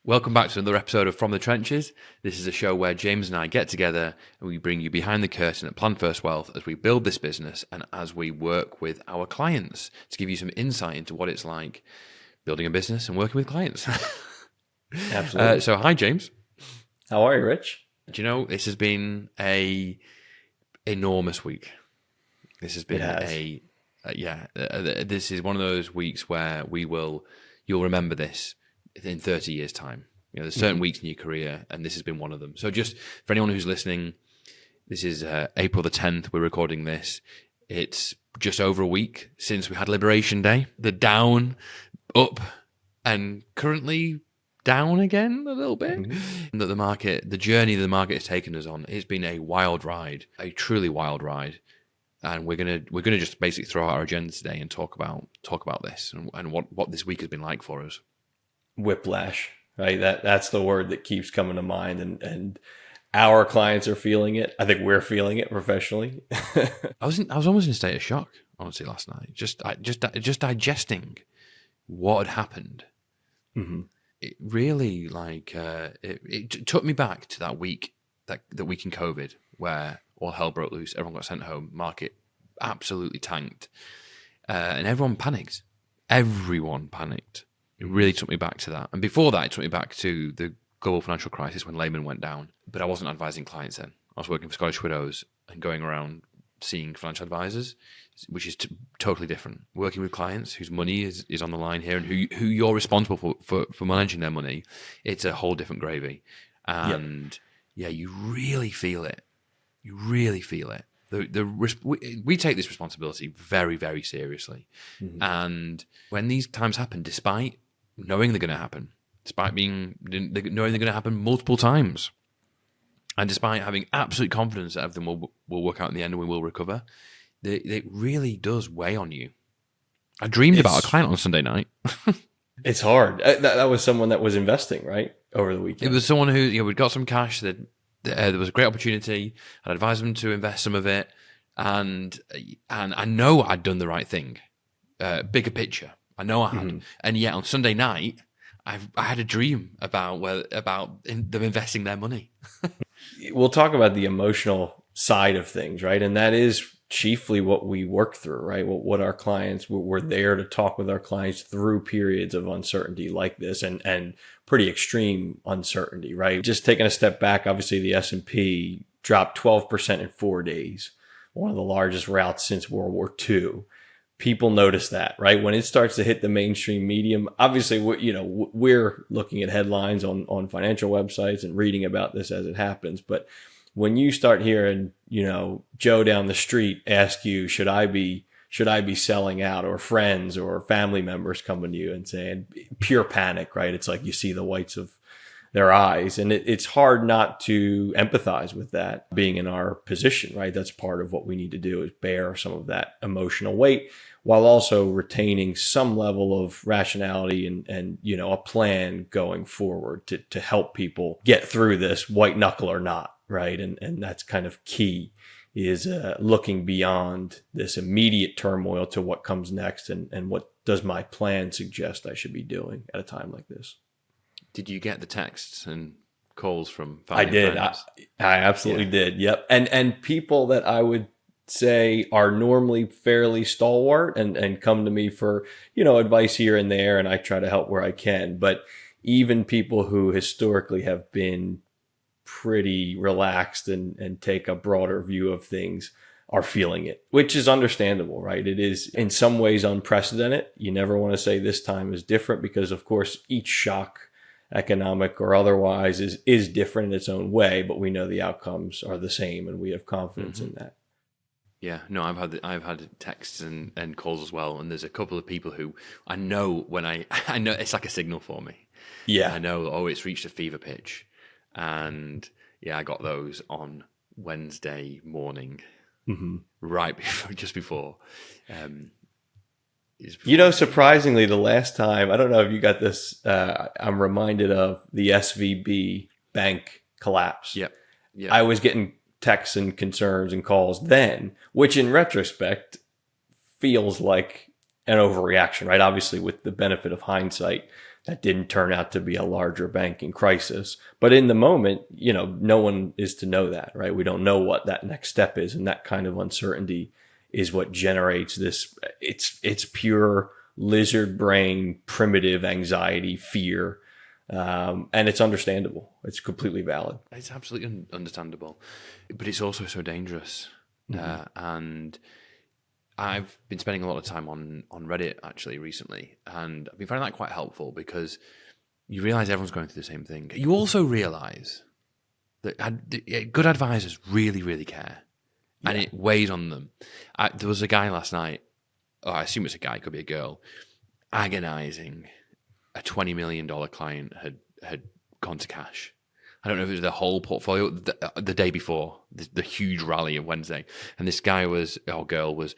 Welcome back to another episode of From the Trenches. This is a show where James and I get together and we bring you behind the curtain at Plan First Wealth as we build this business and as we work with our clients to give you some insight into what it's like building a business and working with clients. Absolutely. So hi, James. How are you, Rich? Do you know, this has been a enormous week. This has been this is one of those weeks where you'll remember this in 30 years' time. You know, there's certain weeks in your career, and this has been one of them. So just for anyone who's listening, this is April the 10th. We're recording this. It's just over a week since we had Liberation Day. The down, up, and currently down again a little bit. That the journey the market has taken us on, it's been a wild ride, a truly wild ride. And we're gonna just basically throw out our agenda today and talk about this and what this week has been like for us. Whiplash, right? That's the word that keeps coming to mind, and our clients are feeling it. I think we're feeling it professionally. I was almost in a state of shock, honestly, last night. Just digesting what had happened. Mm-hmm. It really it took me back to that week that week in COVID where all hell broke loose. Everyone got sent home. Market absolutely tanked, and everyone panicked. Everyone panicked. It really took me back to that. And before that, it took me back to the global financial crisis when Lehman went down. But I wasn't advising clients then. I was working for Scottish Widows and going around seeing financial advisors, which is totally different. Working with clients whose money is on the line here and who you're responsible for managing their money, it's a whole different gravy. And you really feel it. You really feel it. We take this responsibility very, very seriously. Mm-hmm. And when these times happen, despite knowing they're going to happen, despite knowing they're going to happen multiple times, and despite having absolute confidence that everything will work out in the end and we will recover, it really does weigh on you. I dreamed about a client on Sunday night. It's hard. That was someone that was investing, right, over the weekend. It was someone who we'd got some cash that there was a great opportunity. I'd advised them to invest some of it, and I know I'd done the right thing. Bigger picture, I know I had, and yet on Sunday night, I had a dream about them investing their money. We'll talk about the emotional side of things, right? And that is chiefly what we work through, right? What our clients, we're there to talk with our clients through periods of uncertainty like this and pretty extreme uncertainty, right? Just taking a step back, obviously the S&P dropped 12% in 4 days, one of the largest routes since World War II. People notice that, right? When it starts to hit the mainstream medium, obviously, we're looking at headlines on financial websites and reading about this as it happens. But when you start hearing, Joe down the street ask you, should I be selling out, or friends or family members coming to you and saying, pure panic, right? It's like you see the whites of their eyes, and it's hard not to empathize with that being in our position, right? That's part of what we need to do, is bear some of that emotional weight while also retaining some level of rationality and a plan going forward to help people get through this, white knuckle or not, right? And that's kind of key, is looking beyond this immediate turmoil to what comes next and what does my plan suggest I should be doing at a time like this. Did you get the texts and calls from family? I did. I absolutely did. Yep. And people that I would say are normally fairly stalwart and come to me for, advice here and there, and I try to help where I can. But even people who historically have been pretty relaxed and take a broader view of things are feeling it, which is understandable, right? It is in some ways unprecedented. You never want to say this time is different because, of course, each shock, economic or otherwise, is different in its own way, but we know the outcomes are the same and we have confidence in that. Yeah, no, I've had texts and calls as well, and there's a couple of people who I know I know it's like a signal for me. Yeah, I know. It's reached a fever pitch, and I got those on Wednesday morning, right before, just before. Surprisingly, the last time, I don't know if you got this, I'm reminded of the SVB bank collapse. Yeah. I was getting texts and concerns and calls then, which in retrospect feels like an overreaction, right? Obviously, with the benefit of hindsight, That didn't turn out to be a larger banking crisis. But in the moment, no one is to know that, right? We don't know what that next step is. And that kind of uncertainty is what generates this. It's pure lizard brain, primitive anxiety, fear. And it's understandable. It's completely valid. It's absolutely understandable, but it's also so dangerous. And I've been spending a lot of time on Reddit actually recently, and I've been finding that quite helpful because you realize everyone's going through the same thing. You also realize that good advisors really, really care, and it weighs on them. There was a guy last night, I assume it's a guy, it could be a girl, agonizing. A $20 million client had gone to cash. I don't know if it was the whole portfolio the day before, the huge rally of Wednesday. And this guy girl was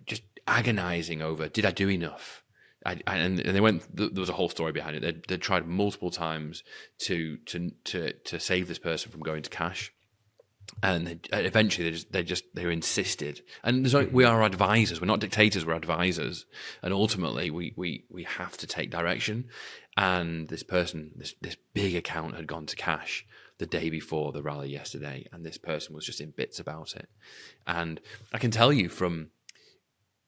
just agonizing over, did I do enough? And they went, there was a whole story behind it. They tried multiple times to save this person from going to cash. And eventually they were insisted. And we are advisors. We're not dictators, we're advisors. And ultimately we have to take direction. And this person, this big account had gone to cash the day before the rally yesterday. And this person was just in bits about it. And I can tell you from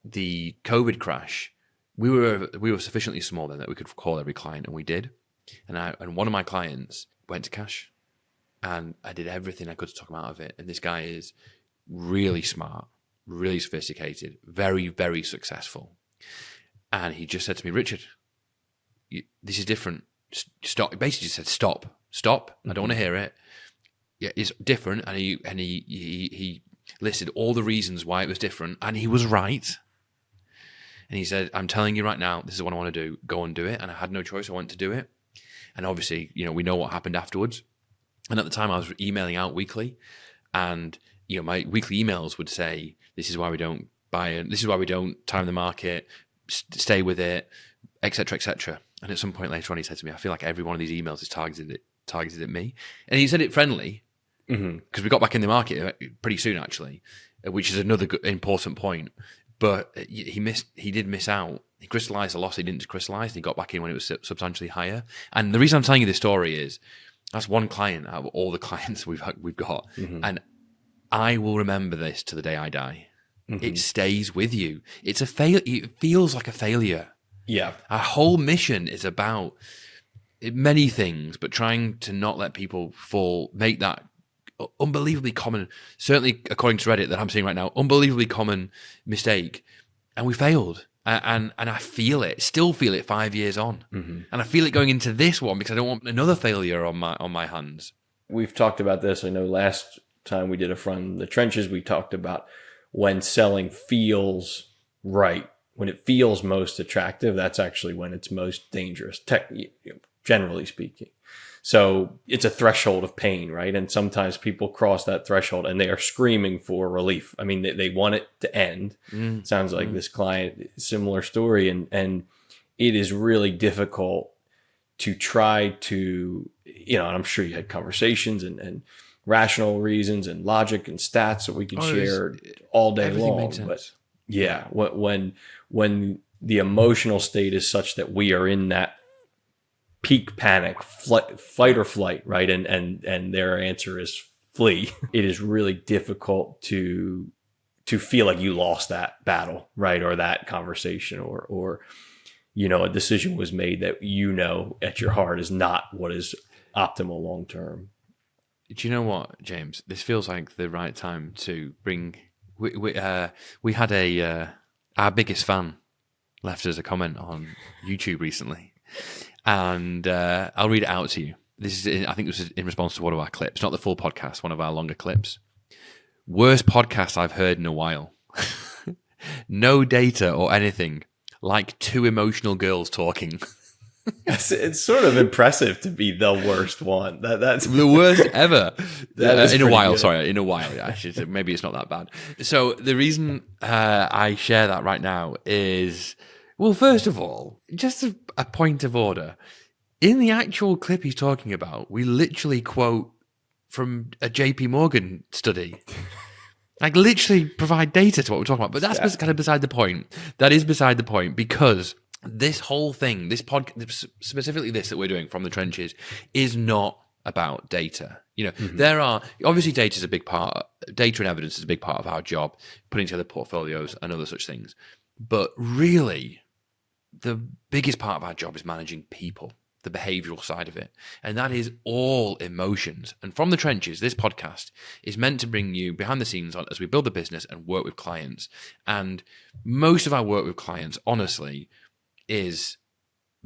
the COVID crash, we were sufficiently small then that we could call every client, and we did. And one of my clients went to cash. And I did everything I could to talk him out of it. And this guy is really smart, really sophisticated, very, very successful. And he just said to me, Richard, this is different. Stop. He basically just said, stop. I don't want to hear it. Yeah, it's different. And he listed all the reasons why it was different. And he was right. And he said, I'm telling you right now, this is what I want to do. Go and do it. And I had no choice. I went to do it. And obviously, we know what happened afterwards. And at the time I was emailing out weekly, and my weekly emails would say, this is why we don't buy it, this is why we don't time the market, stay with it, etc., etc. And at some point later on he said to me, I feel like every one of these emails is targeted at me. And he said it friendly, because we got back in the market pretty soon actually, which is another important point. But he did miss out. He crystallized a loss he didn't crystallize, and he got back in when it was substantially higher. And the reason I'm telling you this story is, that's one client out of all the clients we've got. And I will remember this to the day I die. It stays with you. It's a fail. It feels like a failure. Yeah. Our whole mission is about many things, but trying to not let people make that unbelievably common, certainly according to Reddit that I'm seeing right now, unbelievably common mistake. And we failed. And I still feel it 5 years on. And I feel it going into this one because I don't want another failure on my hands. We've talked about this. I know last time we did a From the Trenches, we talked about when selling feels right. When it feels most attractive, that's actually when it's most dangerous, generally speaking. So it's a threshold of pain, right? And sometimes people cross that threshold and they are screaming for relief. I mean, they want it to end. Sounds like this client, similar story. And it is really difficult to try to, and I'm sure you had conversations and rational reasons and logic and stats that we could share all day long. Made sense. But yeah, when the emotional state is such that we are in that peak panic, fight or flight, right? And their answer is flee. It is really difficult to feel like you lost that battle, right? Or that conversation, or a decision was made that at your heart is not what is optimal long term. Do you know what, James? This feels like the right time to bring. We had our biggest fan left us a comment on YouTube recently. And I'll read it out to you. I think this is in response to one of our clips, not the full podcast, one of our longer clips. Worst podcast I've heard in a while. No data or anything. Like two emotional girls talking. It's sort of impressive to be the worst one. That's the worst ever. In a while, good. Sorry, in a while. I should say, maybe it's not that bad. So the reason I share that right now is, well, first of all, just a point of order. In the actual clip he's talking about, we literally quote from a JP Morgan study. Like, literally provide data to what we're talking about. But that's kind of beside the point. That is beside the point because this whole thing, this specifically this that we're doing from the trenches, is not about data. There are obviously data is a big part. Data and evidence is a big part of our job, putting together portfolios and other such things. But really, the biggest part of our job is managing people, the behavioral side of it. And that is all emotions. And from the trenches, this podcast is meant to bring you behind the scenes as we build the business and work with clients. And most of our work with clients, honestly, is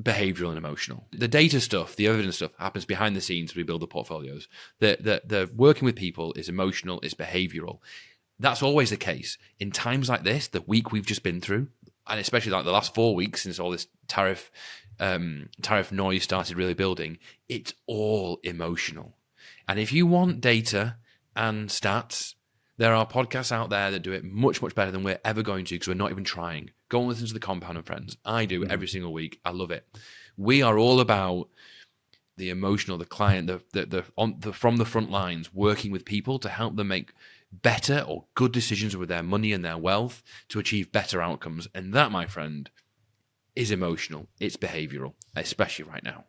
behavioral and emotional. The data stuff, the evidence stuff happens behind the scenes as we build the portfolios. The working with people is emotional, it's behavioral. That's always the case. In times like this, the week we've just been through, and especially like the last 4 weeks since all this tariff noise started really building, it's all emotional. And if you want data and stats, there are podcasts out there that do it much, much better than we're ever going to, because we're not even trying. Go and listen to the Compound and Friends. I do every single week. I love it. We are all about the emotional, the client, from the front lines, working with people to help them make better or good decisions with their money and their wealth to achieve better outcomes. And that, my friend, is emotional. It's behavioral, especially right now.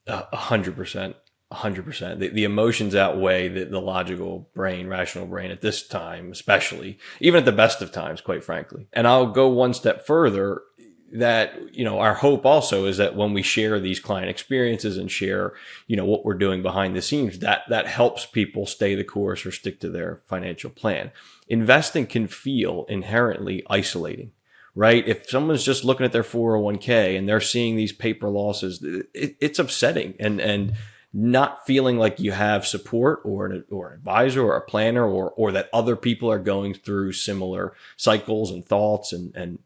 100%. 100%. The emotions outweigh the logical brain, rational brain at this time, especially, even at the best of times, quite frankly. And I'll go one step further, that, our hope also is that when we share these client experiences and share, what we're doing behind the scenes, that helps people stay the course or stick to their financial plan. Investing can feel inherently isolating, right? If someone's just looking at their 401k and they're seeing these paper losses, it's upsetting, and not feeling like you have support or an advisor or a planner or that other people are going through similar cycles and thoughts and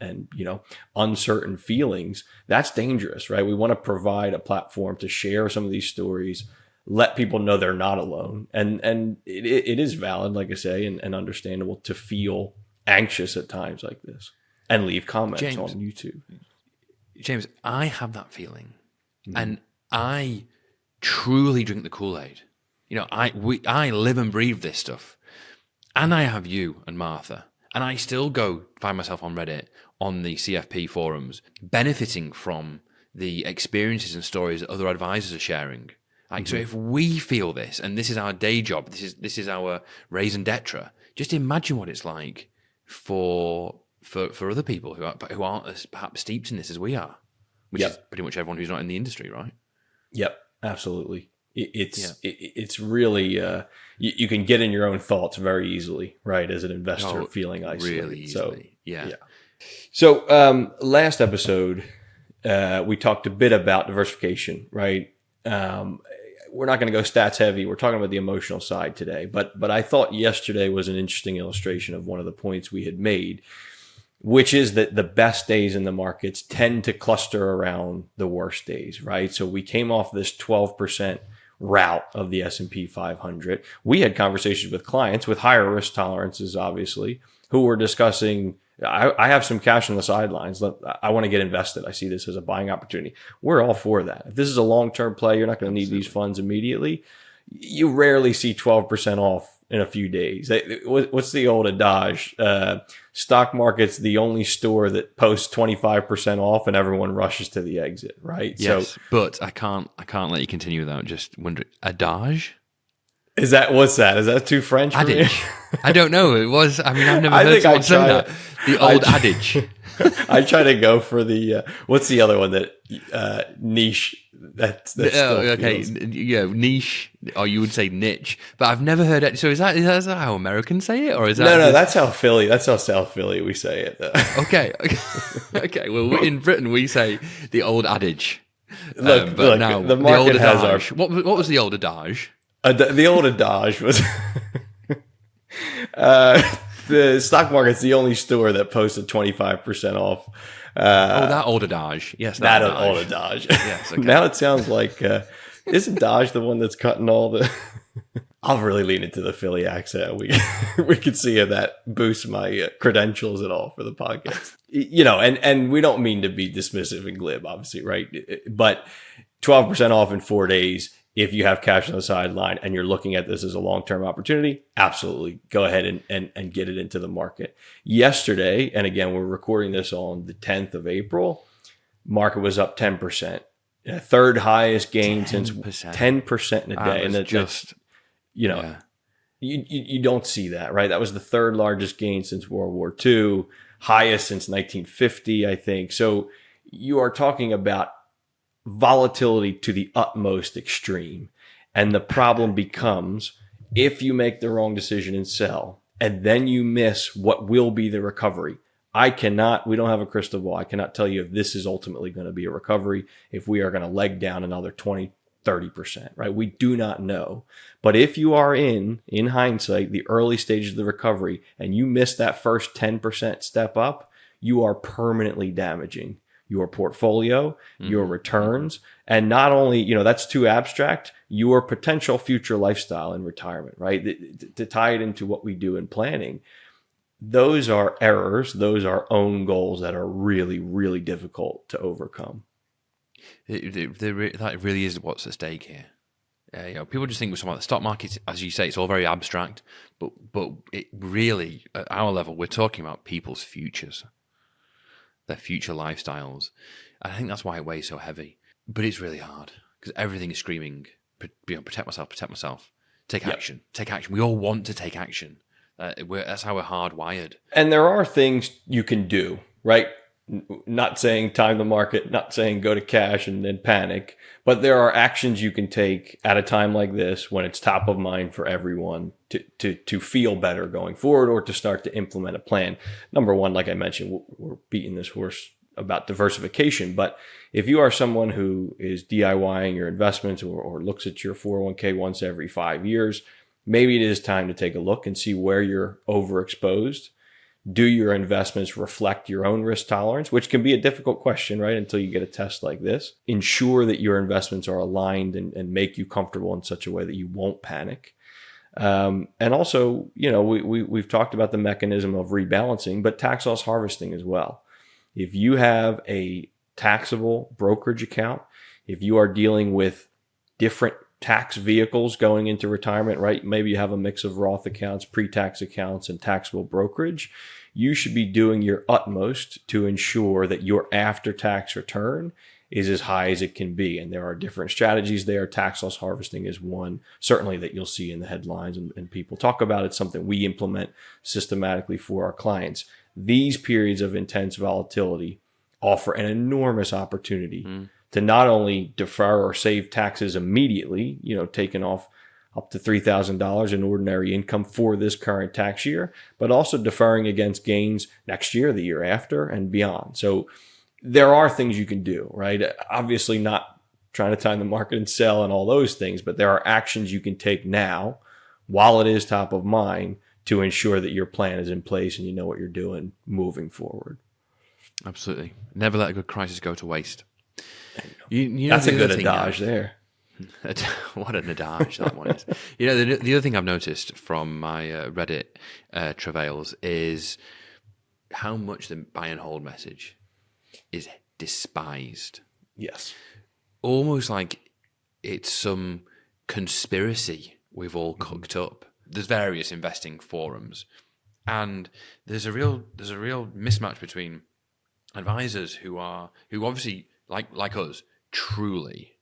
uncertain feelings, that's dangerous, right? We want to provide a platform to share some of these stories, let people know they're not alone. And it is valid, like I say, and understandable to feel anxious at times like this and leave comments on YouTube. James, I have that feeling, and I truly drink the Kool-Aid. I live and breathe this stuff, and I have you and Martha, and I still go find myself on Reddit, on the CFP forums, benefiting from the experiences and stories that other advisors are sharing. So if we feel this, and this is our day job, this is our raison d'etre, just imagine what it's like for other people who aren't as perhaps steeped in this as we are, which is pretty much everyone who's not in the industry, right? Yep. Absolutely. It's really, you can get in your own thoughts very easily, right? As an investor, feeling isolated. Really easily. Yeah. So, last episode, we talked a bit about diversification, right? We're not going to go stats heavy. We're talking about the emotional side today, but I thought yesterday was an interesting illustration of one of the points we had made, which is that the best days in the markets tend to cluster around the worst days, right? So we came off this 12% route of the S&P 500. We had conversations with clients with higher risk tolerances, obviously, who were discussing, I have some cash on the sidelines. I want to get invested. I see this as a buying opportunity. We're all for that. If this is a long-term play, you're not going to need these funds immediately. You rarely see 12% off in a few days. What's the old adage? Stock market's the only store that posts 25% off and everyone rushes to the exit, right? Yes, so, but I can't let you continue without just wondering. Adage? What's that? Is that too French for me? I don't know. It was, I've never heard someone say that. The old adage. I try to go for the, what's the other one that, niche? That's okay. Yeah, niche, or you would say niche, but I've never heard it. So is that how Americans say it, or is that no? That's how South Philly we say it. Okay. Well, in Britain we say the old adage. Look, now the market has adage. What was the old adage? The old adage was the stock market's the only store that posted 25% off. That old adage. Yes, that old adage. Yes, okay. Now it sounds like, isn't Dodge the one that's cutting all the... I'll really lean into the Philly accent. We could see if that boosts my credentials at all for the podcast. And we don't mean to be dismissive and glib, obviously, right? But 12% off in 4 days, if you have cash on the sideline and you're looking at this as a long-term opportunity, absolutely go ahead and get it into the market. Yesterday, and again, we're recording this on the 10th of April, market was up 10%. Third highest gain 10%. since 10% in a day. And just, you don't see that, right? That was the third largest gain since World War II, highest since 1950, I think. So you are talking about volatility to the utmost extreme. And the problem becomes if you make the wrong decision and sell, and then you miss what will be the recovery. We don't have a crystal ball. I cannot tell you if this is ultimately going to be a recovery, if we are going to leg down another 20, 30%, right? We do not know. But if you are in hindsight, the early stages of the recovery, and you miss that first 10% step up, you are permanently damaging your portfolio, your returns, and not only, that's too abstract, your potential future lifestyle in retirement, right? To tie it into what we do in planning, those are errors, those are own goals that are really, really difficult to overcome. That really is what's at stake here. People just think we're talking about the stock market, as you say, it's all very abstract, but it really, at our level, we're talking about people's futures, their future lifestyles. And I think that's why it weighs so heavy. But it's really hard because everything is screaming, protect myself, take action. We all want to take action. That's how we're hardwired. And there are things you can do, right? Not saying time the market, not saying go to cash and then panic, but there are actions you can take at a time like this when it's top of mind for everyone to feel better going forward or to start to implement a plan. Number one, like I mentioned, we're beating this horse about diversification, but if you are someone who is DIYing your investments or looks at your 401k once every 5 years, maybe it is time to take a look and see where you're overexposed. Do your investments reflect your own risk tolerance, which can be a difficult question, right? Until you get a test like this. Ensure that your investments are aligned and make you comfortable in such a way that you won't panic. And also, we've talked about the mechanism of rebalancing, but tax loss harvesting as well. If you have a taxable brokerage account, if you are dealing with different tax vehicles going into retirement, right? Maybe you have a mix of Roth accounts, pre-tax accounts, and taxable brokerage. You should be doing your utmost to ensure that your after-tax return is as high as it can be. And there are different strategies there. Tax loss harvesting is one, certainly that you'll see in the headlines and people talk about. It's something we implement systematically for our clients. These periods of intense volatility offer an enormous opportunity to not only defer or save taxes immediately, taking off up to $3,000 in ordinary income for this current tax year, but also deferring against gains next year, the year after, and beyond. So there are things you can do, right? Obviously not trying to time the market and sell and all those things, but there are actions you can take now while it is top of mind to ensure that your plan is in place and you know what you're doing moving forward. Absolutely. Never let a good crisis go to waste. That's a good adage there. What an adage that one is. The other thing I've noticed from my Reddit travails is how much the buy and hold message is despised. Yes. Almost like it's some conspiracy we've all cooked up. There's various investing forums, and there's a real mismatch between advisors who obviously like us truly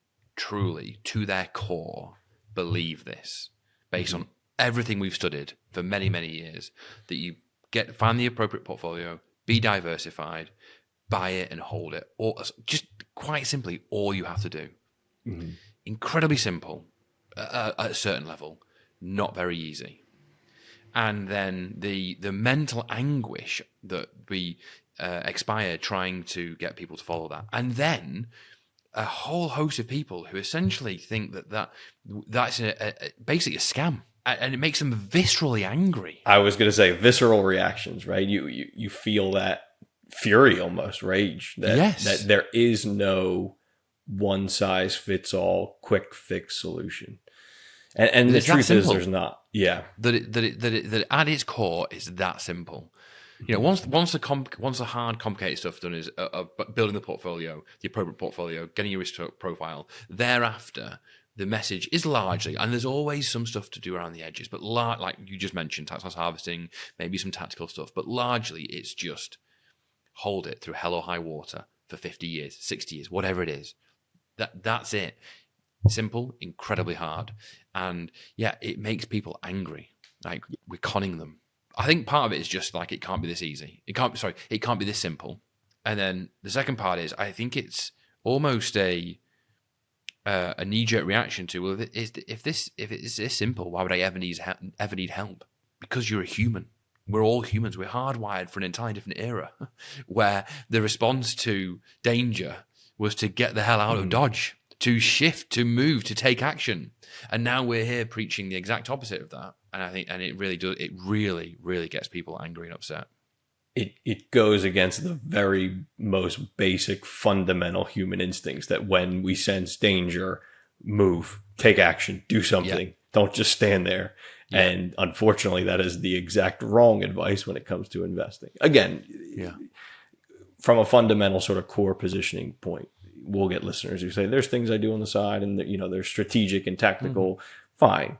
to their core believe this based on everything we've studied for many years, that you find the appropriate portfolio, be diversified, buy it and hold it, or just quite simply all you have to do. Incredibly simple at a certain level, not very easy. And then the mental anguish that we expire trying to get people to follow that. And then a whole host of people who essentially think that's basically a scam. And it makes them viscerally angry. I was going to say visceral reactions, right? You feel that fury, almost rage. That there is no one size fits all quick fix solution. And the truth is there's not. Yeah. That at its core is that simple. Once the hard, complicated stuff done is building the portfolio, the appropriate portfolio, getting your risk profile. Thereafter, the message is largely, and there's always some stuff to do around the edges, but like you just mentioned, tax loss harvesting, maybe some tactical stuff, but largely it's just hold it through hell or high water, for 50 years, 60 years, whatever it is. That's it. Simple, incredibly hard. And yeah, it makes people angry. Like, we're conning them. I think part of it is just like, it can't be this easy. It can't be this simple. And then the second part is, I think it's almost a knee-jerk reaction to, well, if it's this simple, why would I ever need help? Because you're a human. We're all humans. We're hardwired for an entirely different era where the response to danger was to get the hell out of Dodge, to shift, to move, to take action. And now we're here preaching the exact opposite of that. And I think, and it really does, it really, really gets people angry and upset. It goes against the very most basic fundamental human instincts that when we sense danger, move, take action, do something. Yeah. Don't just stand there. Yeah. And unfortunately, that is the exact wrong advice when it comes to investing. Again, from a fundamental sort of core positioning point, we'll get listeners who say, there's things I do on the side and, they're strategic and tactical, fine.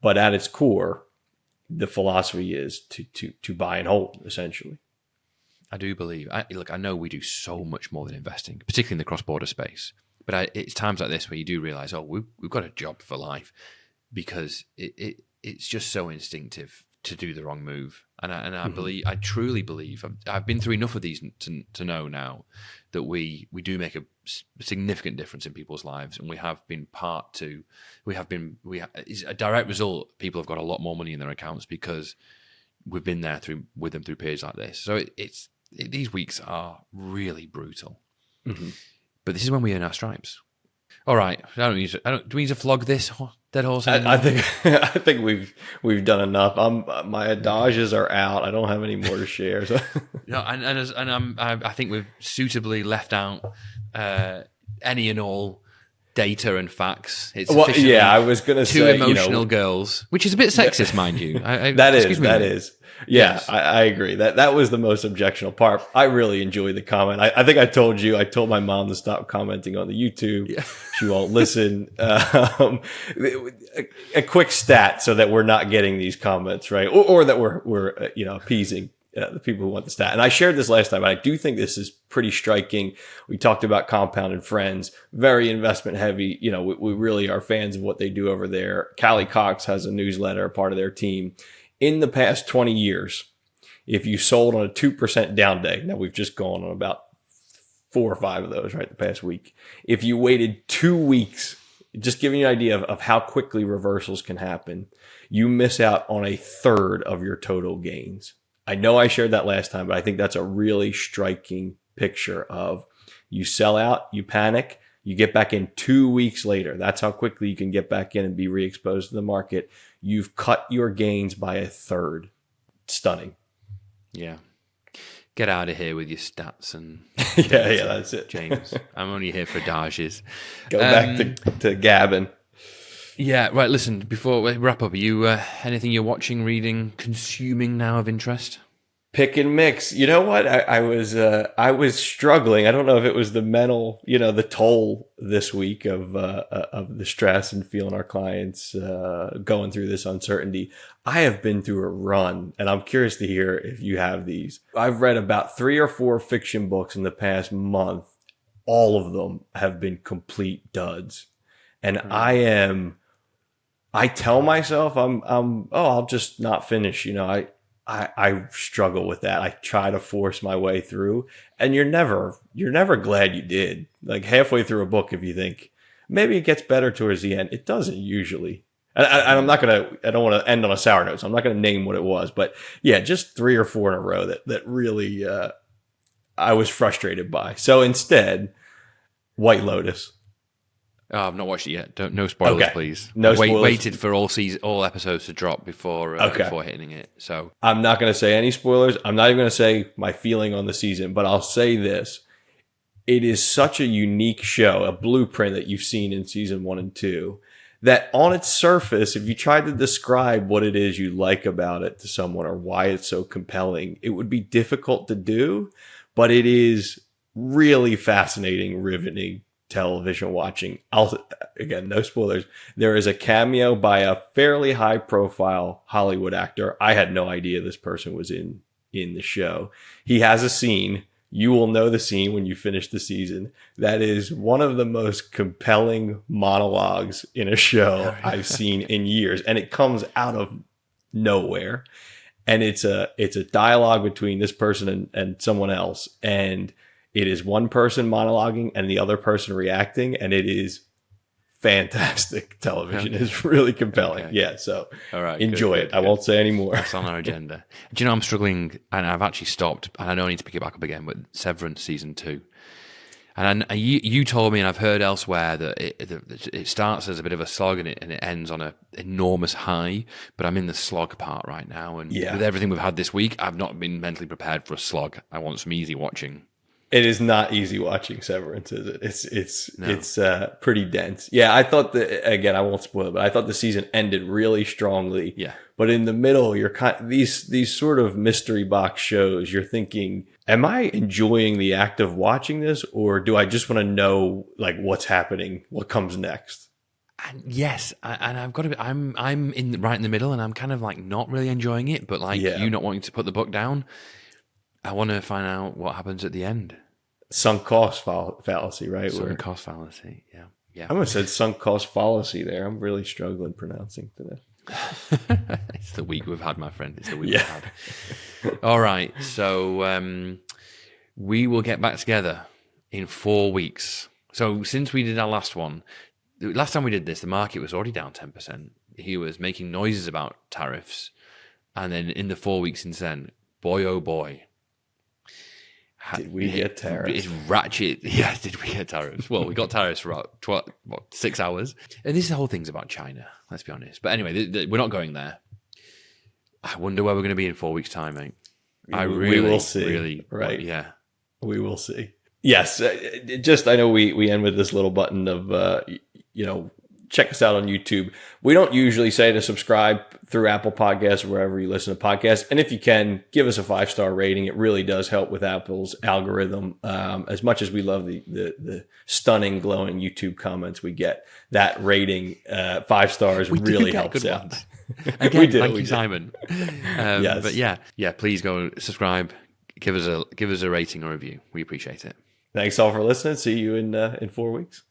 But at its core, the philosophy is to buy and hold, essentially. I do believe. I know we do so much more than investing, particularly in the cross-border space. But it's times like this where you do realize, we've got a job for life, because it's just so instinctive to do the wrong move. And I truly believe, I've been through enough of these to know now that we do make a significant difference in people's lives, and we have been it's a direct result. People have got a lot more money in their accounts because we've been there with them through periods like this. So these weeks are really brutal, but this is when we earn our stripes. All right, do we need to flog this dead horse? I think we've done enough. My adages are out. I don't have any more to share. So. I think we've suitably left out any and all data and facts. It's I was going to say two emotional girls, which is a bit sexist, mind you. That is. Yeah, yes. I agree. That was the most objectionable part. I really enjoyed the comment. I think I told my mom to stop commenting on the YouTube. Yeah. She won't listen. A quick stat so that we're not getting these comments, right? Or that we're appeasing the people who want the stat. And I shared this last time, but I do think this is pretty striking. We talked about Compound and Friends, very investment heavy. We really are fans of what they do over there. Callie Cox has a newsletter, part of their team. In the past 20 years, if you sold on a 2% down day, now we've just gone on about 4 or 5 of those, right, the past week. If you waited 2 weeks, just giving you an idea of how quickly reversals can happen, you miss out on a third of your total gains. I know I shared that last time, but I think that's a really striking picture of you sell out, you panic, you get back in 2 weeks later. That's how quickly you can get back in and be re-exposed to the market. You've cut your gains by a third. Stunning. Yeah. Get out of here with your stats and yeah, that's it, James. I'm only here for adages. Go back to Gavin. Yeah, right. Listen, before we wrap up, are you anything you're watching, reading, consuming now of interest? Pick and mix. You know what? I was struggling. I don't know if it was the mental, the toll this week of the stress and feeling our clients going through this uncertainty. I have been through a run, and I'm curious to hear if you have these. I've read about 3 or 4 fiction books in the past month. All of them have been complete duds, and I tell myself I'll just not finish. I struggle with that. I try to force my way through, and you're never glad you did. Like halfway through a book, if you think maybe it gets better towards the end, it doesn't usually. And I don't want to end on a sour note, so I'm not going to name what it was, but yeah, just 3 or 4 in a row that really I was frustrated by. So instead, White Lotus. Oh, I've not watched it yet. No spoilers, please. No spoilers. Waited for all episodes to drop before hitting it. So I'm not going to say any spoilers. I'm not even going to say my feeling on the season, but I'll say this. It is such a unique show, a blueprint that you've seen in season 1 and 2, that on its surface, if you tried to describe what it is you like about it to someone or why it's so compelling, it would be difficult to do, but it is really fascinating, riveting television watching. Again, no spoilers. There is a cameo by a fairly high profile Hollywood actor. I had no idea this person was in the show. He has a scene. you will know the scene when you finish the season. That is one of the most compelling monologues in a show I've seen in years. And it comes out of nowhere. And it's a dialogue between this person and someone else. And it is one person monologuing and the other person reacting. And it is fantastic television. It's really compelling. Okay. Yeah, so all right, enjoy it. I won't say any more. That's on our agenda. Do you know I'm struggling, and I've actually stopped, and I know I need to pick it back up again, but Severance season 2. And you told me, and I've heard elsewhere, that it starts as a bit of a slog and it ends on an enormous high, but I'm in the slog part right now, and with everything we've had this week, I've not been mentally prepared for a slog. I want some easy watching. It is not easy watching Severance, is it? It's pretty dense. Yeah, I thought that, again, I won't spoil it, but I thought the season ended really strongly. Yeah. But in the middle, you're these sort of mystery box shows, you're thinking, am I enjoying the act of watching this, or do I just want to know like what's happening, what comes next? And yes, and I've got to be, I'm right in the middle, and I'm kind of like not really enjoying it, but like you not wanting to put the book down, I want to find out what happens at the end. Sunk cost fallacy, right? Sunk cost fallacy, yeah. I almost said sunk cost fallacy there. I'm really struggling pronouncing today. It's the week we've had, my friend. It's the week we've had. All right, so we will get back together in 4 weeks. So since we did our last one, the last time we did this, the market was already down 10%. He was making noises about tariffs. And then in the 4 weeks since then, boy, oh boy. Did we get tariffs? It's ratchet. Yeah, did we get tariffs? Well, we got tariffs for about 6 hours. And this whole thing's about China, let's be honest. But anyway, we're not going there. I wonder where we're going to be in 4 weeks' time, mate. We will see. Really, right. Yeah. We will see. Yes. I know we end with this little button of, check us out on YouTube. We don't usually say to subscribe through Apple Podcasts or wherever you listen to podcasts. And if you can, give us a 5-star rating. It really does help with Apple's algorithm. As much as we love the stunning, glowing YouTube comments we get, that rating, 5 stars, really helps out. Again, thank you, Simon. Yes. But yeah, please go subscribe. Give us a rating or review. We appreciate it. Thanks all for listening. See you in 4 weeks.